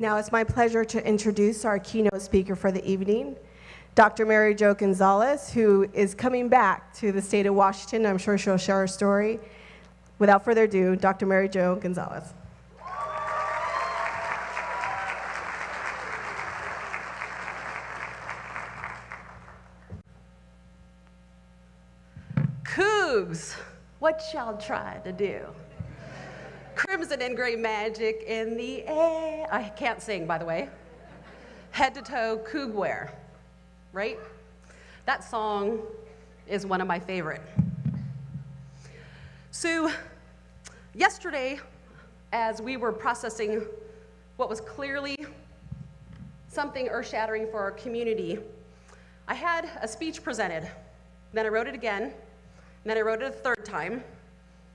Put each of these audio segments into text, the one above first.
Now it's my pleasure to introduce our keynote speaker for the evening, Dr. Mary Jo Gonzales, who is coming back to the state of Washington. I'm sure she'll share her story. Without further ado, Dr. Mary Jo Gonzales. Cougs, what y'all tried to do? Crimson and gray magic in the air. I can't sing, by the way. Head to toe Coug wear, right? That song is one of my favorite. So yesterday, as we were processing what was clearly something earth-shattering for our community, I had a speech presented. Then I wrote it again, and then I wrote it a third time,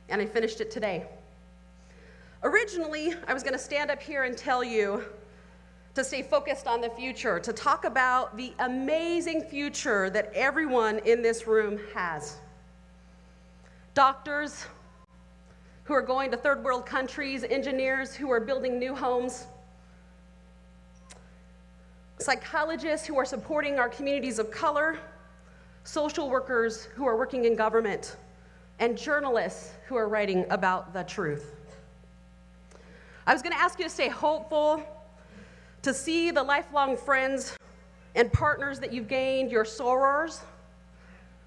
and I finished it today. Originally, I was going to stand up here and tell you to stay focused on the future, to talk about the amazing future that everyone in this room has. Doctors who are going to third world countries, engineers who are building new homes, psychologists who are supporting our communities of color, social workers who are working in government, and journalists who are writing about the truth. I was going to ask you to stay hopeful, to see the lifelong friends and partners that you've gained, your sorors.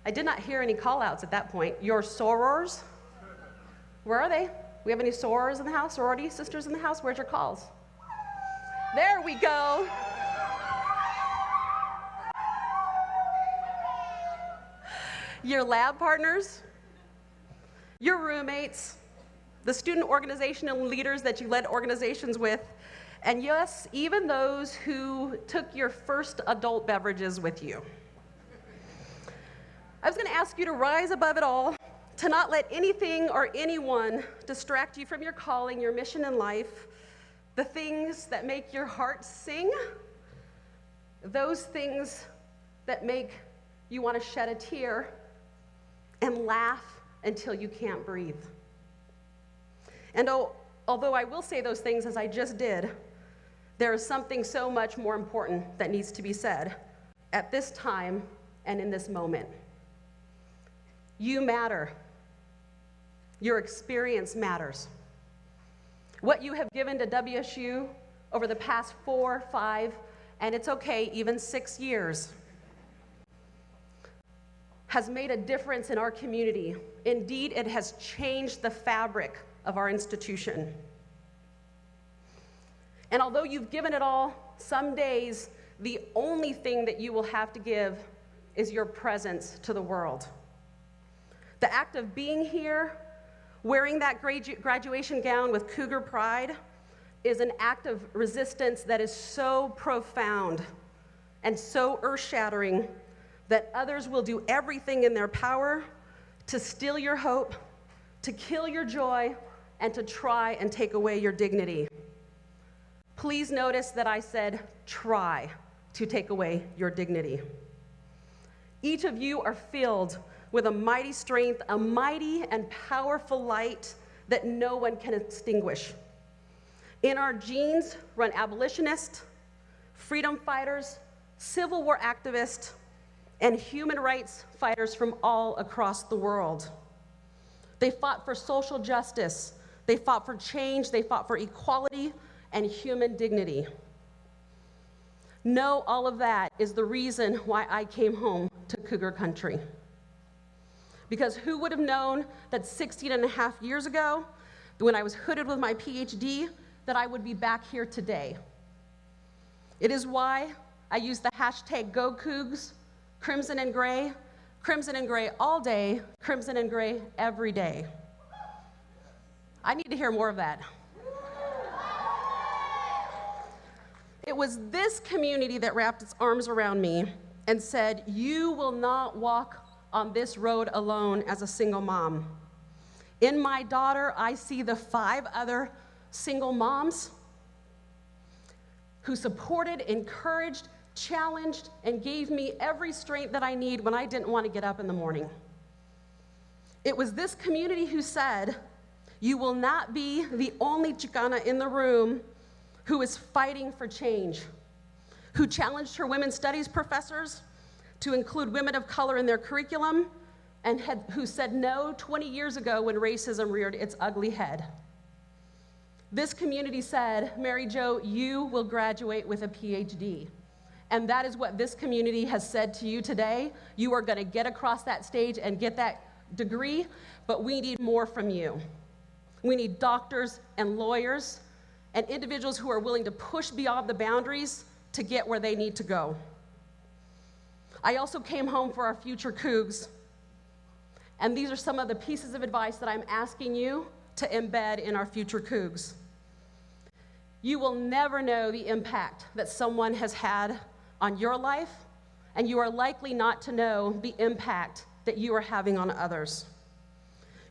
I did not hear any call-outs at that point. Your sorors? Where are they? We have any sorors in the house? Sorority sisters in the house? Where's your calls? There we go. Your lab partners, your roommates, the student organization and leaders that you led organizations with, and yes, even those who took your first adult beverages with you. I was going to ask you to rise above it all, to not let anything or anyone distract you from your calling, your mission in life, the things that make your heart sing, those things that make you want to shed a tear and laugh until you can't breathe. And although I will say those things as I just did, there is something so much more important that needs to be said at this time and in this moment. You matter. Your experience matters. What you have given to WSU over the past 4, 5, and it's okay, even 6 years, has made a difference in our community. Indeed, it has changed the fabric of our institution. And although you've given it all, some days the only thing that you will have to give is your presence to the world. The act of being here, wearing that graduation gown with Cougar pride, is an act of resistance that is so profound and so earth-shattering that others will do everything in their power to steal your hope, to kill your joy, and to try and take away your dignity. Please notice that I said try to take away your dignity. Each of you are filled with a mighty strength, a mighty and powerful light that no one can extinguish. In our genes run abolitionists, freedom fighters, Civil War activists, and human rights fighters from all across the world. They fought for social justice, they fought for change, they fought for equality and human dignity. Know all of that is the reason why I came home to Cougar Country. Because who would have known that 16 and a half years ago, when I was hooded with my PhD, that I would be back here today. It is why I use the hashtag #GoCougs, crimson and gray all day, crimson and gray every day. I need to hear more of that. It was this community that wrapped its arms around me and said, you will not walk on this road alone as a single mom. In my daughter, I see the 5 other single moms who supported, encouraged, challenged, and gave me every strength that I need when I didn't want to get up in the morning. It was this community who said, you will not be the only Chicana in the room who is fighting for change, who challenged her women's studies professors to include women of color in their curriculum, and who said no 20 years ago when racism reared its ugly head. This community said, Mary Jo, you will graduate with a PhD. And that is what this community has said to you today. You are going to get across that stage and get that degree, but we need more from you. We need doctors and lawyers and individuals who are willing to push beyond the boundaries to get where they need to go. I also came home for our future Cougs, and these are some of the pieces of advice that I'm asking you to embed in our future Cougs. You will never know the impact that someone has had on your life, and you are likely not to know the impact that you are having on others.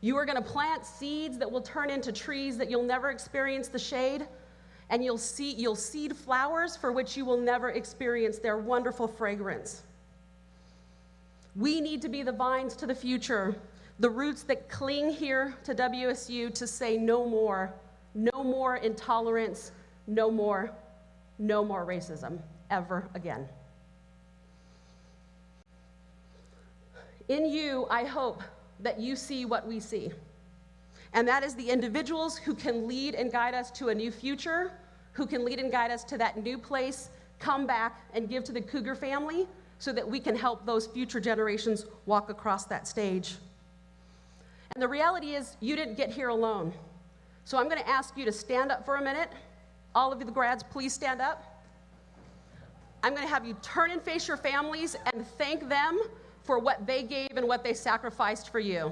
You are going to plant seeds that will turn into trees that you'll never experience the shade, and you'll seed flowers for which you will never experience their wonderful fragrance. We need to be the vines to the future, the roots that cling here to WSU to say no more intolerance, no more racism ever again. In you, I hope that you see what we see, and that is the individuals who can lead and guide us to a new future, who can lead and guide us to that new place, come back and give to the Cougar family so that we can help those future generations walk across that stage. And the reality is, you didn't get here alone. So I'm going to ask you to stand up for a minute. All of you, the grads, please stand up. I'm going to have you turn and face your families and thank them for what they gave and what they sacrificed for you.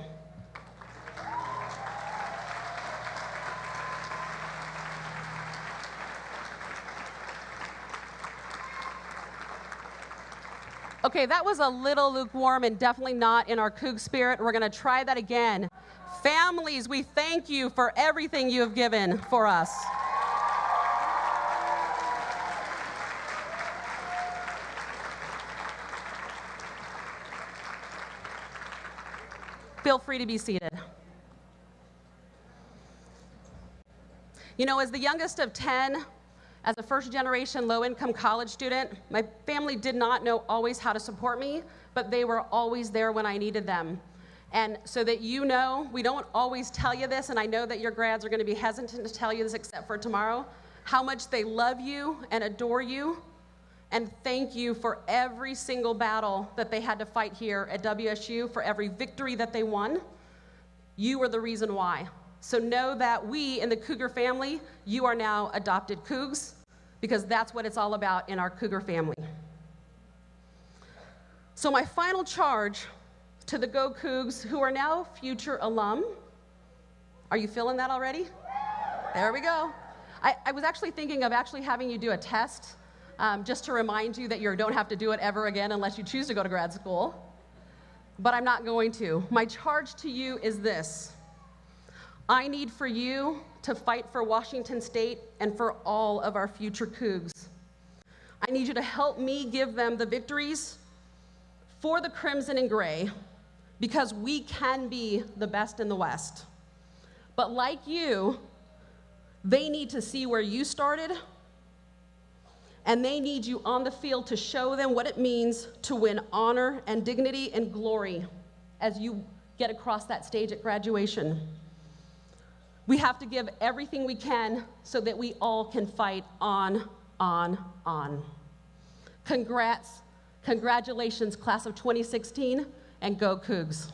Okay, that was a little lukewarm and definitely not in our Coug spirit. We're going to try that again. Families, we thank you for everything you have given for us. Feel free to be seated. You know, as the youngest of 10, as a first-generation low-income college student, my family did not know always how to support me, but they were always there when I needed them. And so that you know, we don't always tell you this, and I know that your grads are going to be hesitant to tell you this except for tomorrow, how much they love you and adore you, and thank you for every single battle that they had to fight here at WSU, for every victory that they won. You were the reason why. So know that we in the Cougar family, you are now adopted Cougs, because that's what it's all about in our Cougar family. So my final charge to the Go Cougs who are now future alum, are you feeling that already? There we go. I was actually thinking of actually having you do a test just to remind you that you don't have to do it ever again unless you choose to go to grad school, but I'm not going to. My charge to you is this. I need for you to fight for Washington State and for all of our future Cougs. I need you to help me give them the victories for the Crimson and Gray, because we can be the best in the West. But like you, they need to see where you started, and they need you on the field to show them what it means to win honor and dignity and glory as you get across that stage at graduation. We have to give everything we can so that we all can fight on. Congratulations, class of 2016, and go Cougs.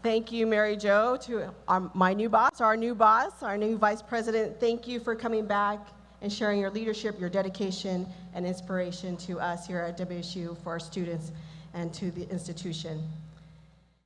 Thank you, Mary Jo, to my new boss, our new vice president. Thank you for coming back and sharing your leadership, your dedication, and inspiration to us here at WSU, for our students, and to the institution.